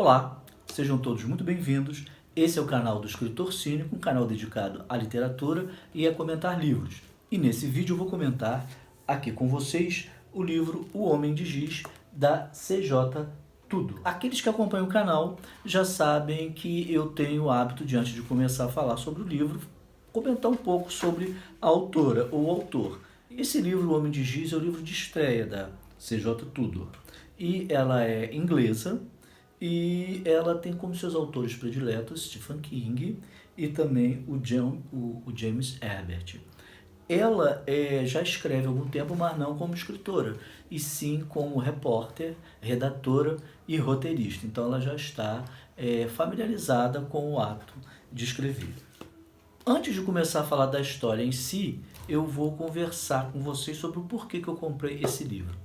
Olá, sejam todos muito bem-vindos. Esse é o canal do Escritor Cínico, um canal dedicado à literatura e a comentar livros. E nesse vídeo eu vou comentar aqui com vocês o livro O Homem de Giz, da C.J. Tudor. Aqueles que acompanham o canal já sabem que eu tenho o hábito de, antes de começar a falar sobre o livro, comentar um pouco sobre a autora ou o autor. Esse livro, O Homem de Giz, é o livro de estreia da C.J. Tudor. E ela é inglesa e ela tem como seus autores prediletos Stephen King e também o James Herbert. Ela já escreve há algum tempo, mas não como escritora, e sim como repórter, redatora e roteirista. Então ela já está familiarizada com o ato de escrever. Antes de começar a falar da história em si, eu vou conversar com vocês sobre o porquê que eu comprei esse livro.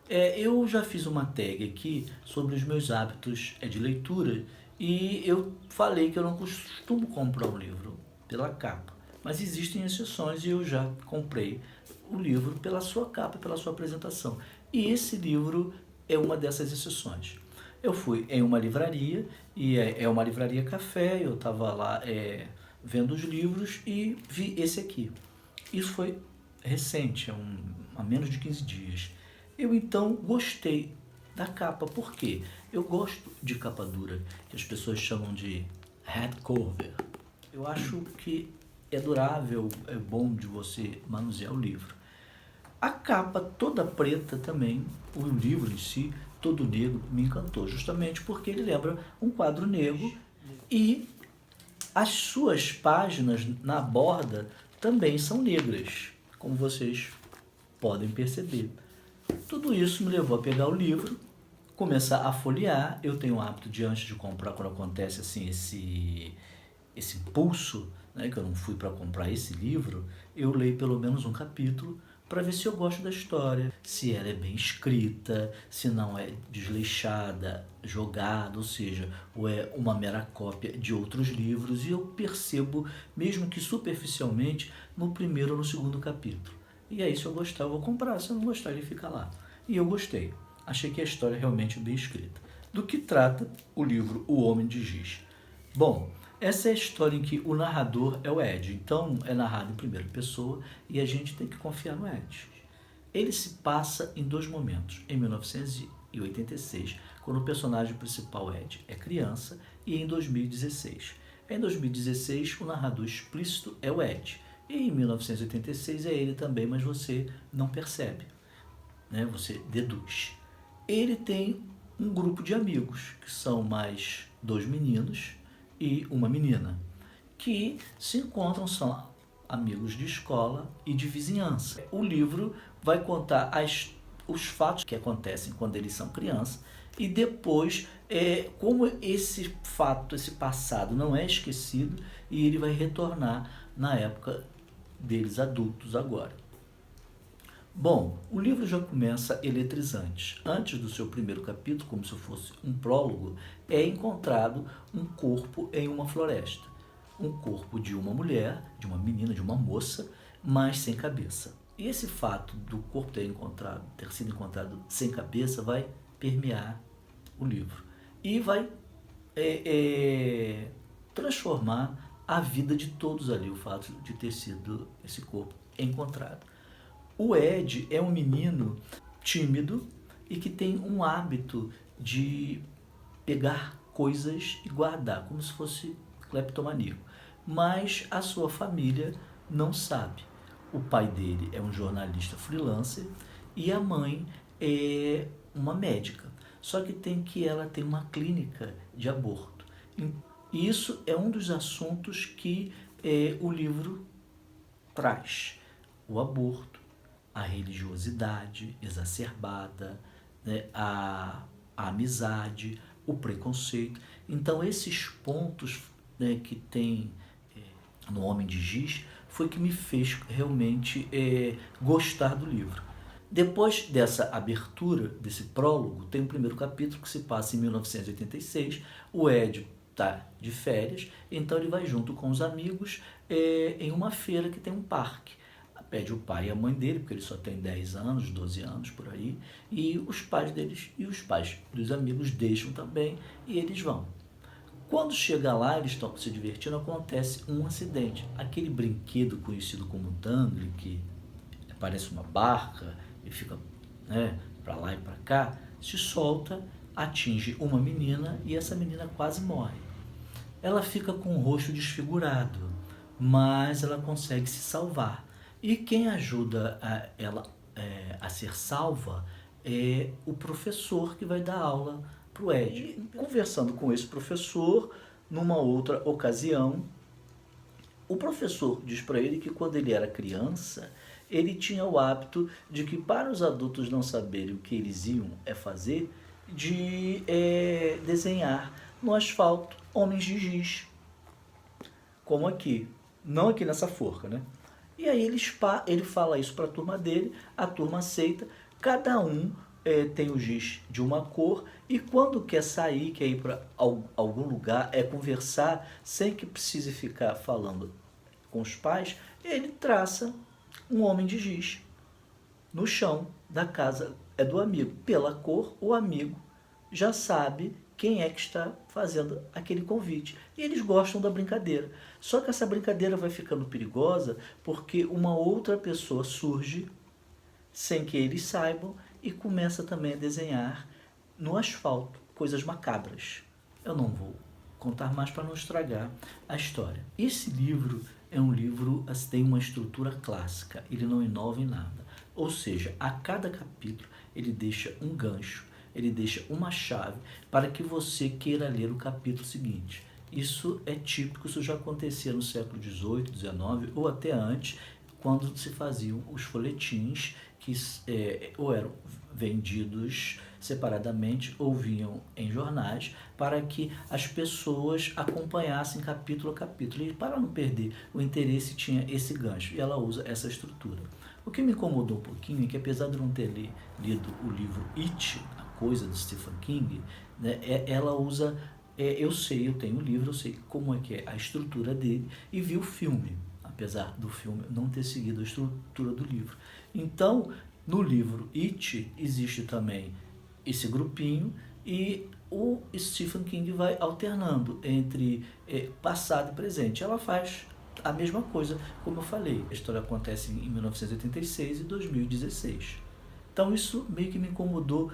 Eu já fiz uma tag aqui sobre os meus hábitos de leitura e eu falei que eu não costumo comprar um livro pela capa, mas existem exceções e eu já comprei o livro pela sua capa, pela sua apresentação. E esse livro é uma dessas exceções. Eu fui em uma livraria, e é uma livraria café, eu estava lá vendo os livros e vi esse aqui. Isso foi recente, há menos de 15 dias. Eu então gostei da capa, por quê? Eu gosto de capa dura, que as pessoas chamam de hardcover. Eu acho que é durável, é bom de você manusear o livro. A capa toda preta também, o livro em si, todo negro, me encantou, justamente porque ele lembra um quadro negro e as suas páginas na borda também são negras, como vocês podem perceber. Tudo isso me levou a pegar o livro, começar a folhear. Eu tenho o hábito de, antes de comprar, quando acontece assim esse impulso, né, que eu não fui para comprar esse livro, eu leio pelo menos um capítulo para ver se eu gosto da história, se ela é bem escrita, se não é desleixada, jogada, ou seja, ou é uma mera cópia de outros livros, e eu percebo, mesmo que superficialmente, no primeiro ou no segundo capítulo. E aí, se eu gostar, eu vou comprar. Se eu não gostar, ele fica lá. E eu gostei. Achei que a história é realmente bem escrita. Do que trata o livro O Homem de Giz? Bom, essa é a história em que o narrador é o Ed. Então, é narrado em primeira pessoa e a gente tem que confiar no Ed. Ele se passa em dois momentos. Em 1986, quando o personagem principal, Ed, é criança, e em 2016. Em 2016, o narrador explícito é o Ed. E em 1986 é ele também, mas você não percebe, né? Você deduz. Ele tem um grupo de amigos, que são mais dois meninos e uma menina, que se encontram, são amigos de escola e de vizinhança. O livro vai contar os fatos que acontecem quando eles são crianças e depois como esse fato, esse passado não é esquecido e ele vai retornar na época deles adultos agora. Bom, o livro já começa eletrizante. Antes do seu primeiro capítulo, como se fosse um prólogo, é encontrado um corpo em uma floresta. Um corpo de uma mulher, de uma menina, de uma moça, mas sem cabeça. E esse fato do corpo ter sido encontrado sem cabeça vai permear o livro. E vai transformar a vida de todos ali, o fato de ter sido esse corpo encontrado. O Ed é um menino tímido e que tem um hábito de pegar coisas e guardar, como se fosse cleptomaníaco. Mas a sua família não sabe. O pai dele é um jornalista freelancer e a mãe é uma médica. Só que ela tem uma clínica de aborto. E isso é um dos assuntos que o livro traz. O aborto, a religiosidade exacerbada, né, a amizade, o preconceito. Então, esses pontos, né, que tem no Homem de Giz foi que me fez realmente gostar do livro. Depois dessa abertura, desse prólogo, tem o primeiro capítulo que se passa em 1986. O Ed está de férias, então ele vai junto com os amigos em uma feira que tem um parque. pede o pai e a mãe dele, porque ele só tem 10 anos, 12 anos por aí, e os pais deles e os pais dos amigos deixam também e eles vão. Quando chega lá, eles estão se divertindo, acontece um acidente. Aquele brinquedo conhecido como dangle, que parece uma barca e fica, né, para lá e para cá, se solta, atinge uma menina e essa menina quase morre. Ela fica com o rosto desfigurado, mas ela consegue se salvar. E quem ajuda ela a ser salva é o professor que vai dar aula para o Ed. E, conversando com esse professor, numa outra ocasião, o professor diz para ele que quando ele era criança, ele tinha o hábito de que, para os adultos não saberem o que eles iam fazer, de desenhar no asfalto homens de giz, como aqui, não aqui nessa forca, né? E aí ele fala isso para a turma dele, a turma aceita, cada um tem o giz de uma cor e quando quer sair, quer ir para algum lugar, conversar, sem que precise ficar falando com os pais, ele traça um homem de giz no chão da casa do amigo. Pela cor, o amigo já sabe quem é que está fazendo aquele convite. E eles gostam da brincadeira. Só que essa brincadeira vai ficando perigosa porque uma outra pessoa surge, sem que eles saibam, e começa também a desenhar no asfalto coisas macabras. Eu não vou contar mais para não estragar a história. Esse livro é um livro, tem uma estrutura clássica, ele não inova em nada. Ou seja, a cada capítulo ele deixa um gancho, ele deixa uma chave para que você queira ler o capítulo seguinte. Isso é típico, isso já acontecia no século XVIII, XIX ou até antes, quando se faziam os folhetins que ou eram vendidos separadamente ou vinham em jornais para que as pessoas acompanhassem capítulo a capítulo. E para não perder o interesse tinha esse gancho e ela usa essa estrutura. O que me incomodou um pouquinho é que, apesar de eu não ter lido o livro It, A Coisa, do Stephen King, né, ela usa, eu tenho o livro, eu sei como é que é a estrutura dele e vi o filme, apesar do filme não ter seguido a estrutura do livro. Então, no livro It existe também esse grupinho e o Stephen King vai alternando entre passado e presente. Ela faz a mesma coisa, como eu falei. A história acontece em 1986 e 2016. Então isso meio que me incomodou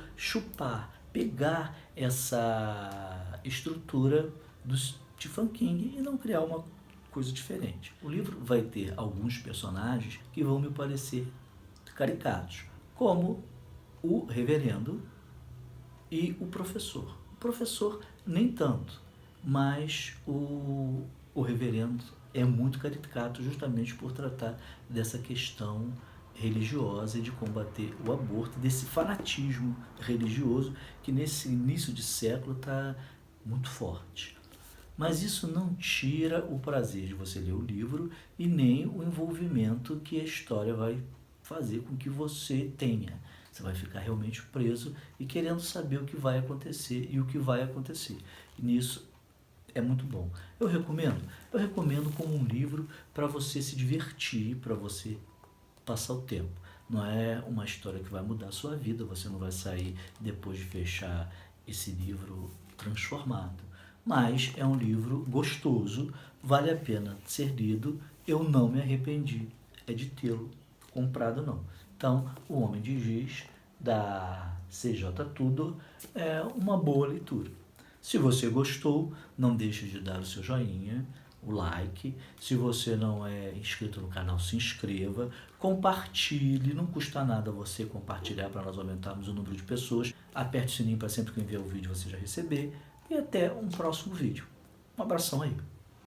pegar essa estrutura do Stephen King e não criar uma coisa diferente. O livro vai ter alguns personagens que vão me parecer caricatos, como o reverendo e o professor. O professor nem tanto, mas o reverendo é muito caricato justamente por tratar dessa questão religiosa e de combater o aborto, desse fanatismo religioso que nesse início de século está muito forte. Mas isso não tira o prazer de você ler o livro e nem o envolvimento que a história vai fazer com que você tenha. Você vai ficar realmente preso e querendo saber o que vai acontecer e o que vai acontecer. E nisso é muito bom. Eu recomendo como um livro para você se divertir, para você passar o tempo. Não é uma história que vai mudar a sua vida, você não vai sair depois de fechar esse livro transformado. Mas é um livro gostoso, vale a pena ser lido, eu não me arrependi de tê-lo comprado não. Então, O Homem de Giz, da CJ Tudor, é uma boa leitura. Se você gostou, não deixe de dar o seu joinha, o like. Se você não é inscrito no canal, se inscreva, compartilhe, não custa nada você compartilhar para nós aumentarmos o número de pessoas. Aperte o sininho para sempre que eu enviar o vídeo você já receber. E até um próximo vídeo. Um abração aí.